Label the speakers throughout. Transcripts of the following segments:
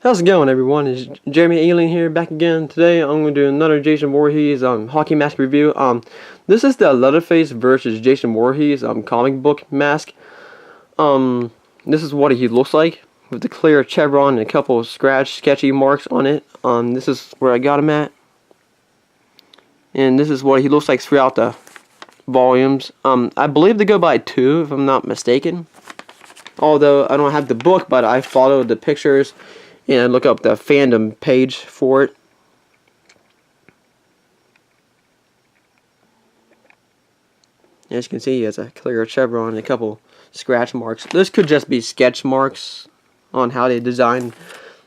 Speaker 1: How's it going, everyone? It's Jeremy Alien here, back again. Today I'm going to do another Jason Voorhees hockey mask review. This is the Leatherface vs Jason Voorhees comic book mask. This is what he looks like with the clear chevron and a couple of sketchy marks on it. This is where I got him at, and this is what he looks like throughout the volumes. I believe they go by 2, if I'm not mistaken. Although I don't have the book, but I followed the pictures and look up the fandom page for it. As you can see, he has a clear chevron and a couple scratch marks. This could just be sketch marks on how they designed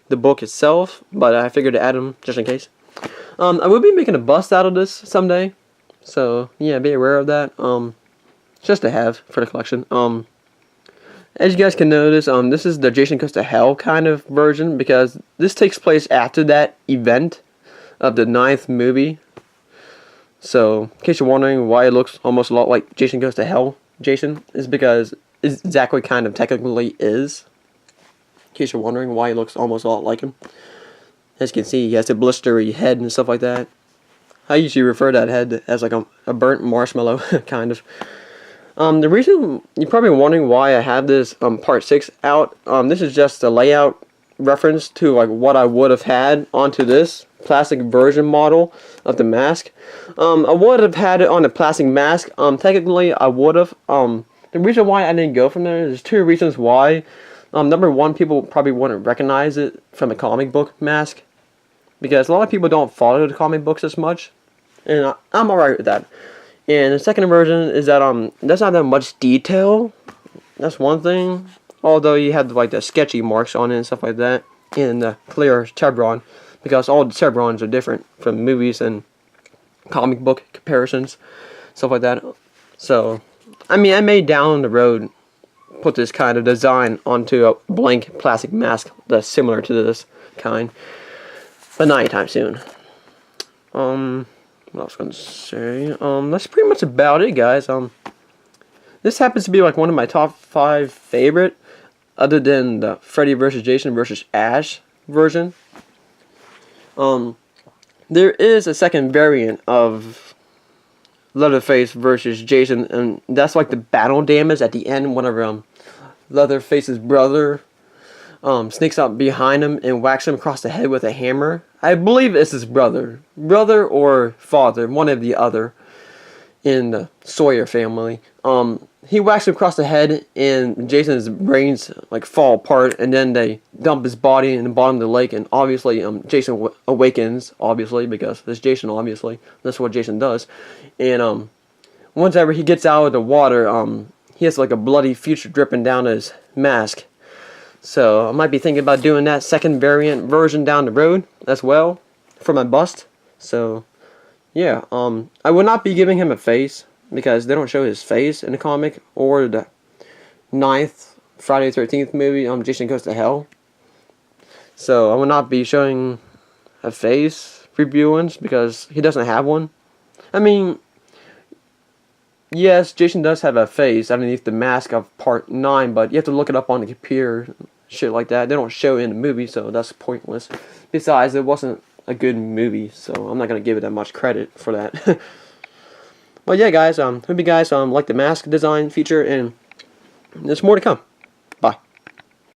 Speaker 1: the book itself, but I figured to add them just in case. I will be making a bust out of this someday, so yeah, be aware of that. Just to have for the collection. As you guys can notice, this is the Jason Goes to Hell kind of version, because this takes place after that event of the 9th movie. So, in case you're wondering why it looks almost a lot like Jason Goes to Hell, Jason, is because it exactly kind of technically is. In case you're wondering why it looks almost a lot like him. As you can see, he has a blistery head and stuff like that. I usually refer to that head as like a burnt marshmallow, kind of. The reason you're probably wondering why I have this part 6 out, this is just a layout reference to like what I would have had onto this plastic version model of the mask. I would have had it on a plastic mask. Technically I would have. The reason why I didn't go from there's 2 reasons why. Number 1, people probably wouldn't recognize it from a comic book mask, because a lot of people don't follow the comic books as much, and I'm alright with that. And the second version is that there's not that much detail. That's one thing. Although you have like the sketchy marks on it and stuff like that, and the clear chevron, because all the chevrons are different from movies and comic book comparisons, stuff like that. So, I mean, I may down the road put this kind of design onto a blank plastic mask that's similar to this kind, but not anytime soon. What I was going to say, that's pretty much about it, guys. This happens to be like one of my top 5 favorite, other than the Freddy vs. Jason vs. Ash version. There is a second variant of Leatherface vs. Jason, and that's like the battle damage at the end whenever Leatherface's brother sneaks up behind him and whacks him across the head with a hammer. I believe it's his brother or father, one of the other, in the Sawyer family. He whacks him across the head, and Jason's brains like fall apart, and then they dump his body in the bottom of the lake, and obviously Jason awakens, obviously, because it's Jason, obviously. That's what Jason does. And once ever he gets out of the water, he has like a bloody future dripping down his mask. So I might be thinking about doing that second variant version down the road as well for my bust. So yeah, I will not be giving him a face, because they don't show his face in the comic or the 9th Friday the 13th movie, Jason Goes to Hell. So I will not be showing a face reviewings, because he doesn't have one. I mean, yes, Jason does have a face underneath the mask of part 9, but you have to look it up on the computer, shit like that. They don't show it in the movie, so that's pointless. Besides, it wasn't a good movie, so I'm not going to give it that much credit for that. But yeah, guys, hope you guys like the mask design feature, and there's more to come.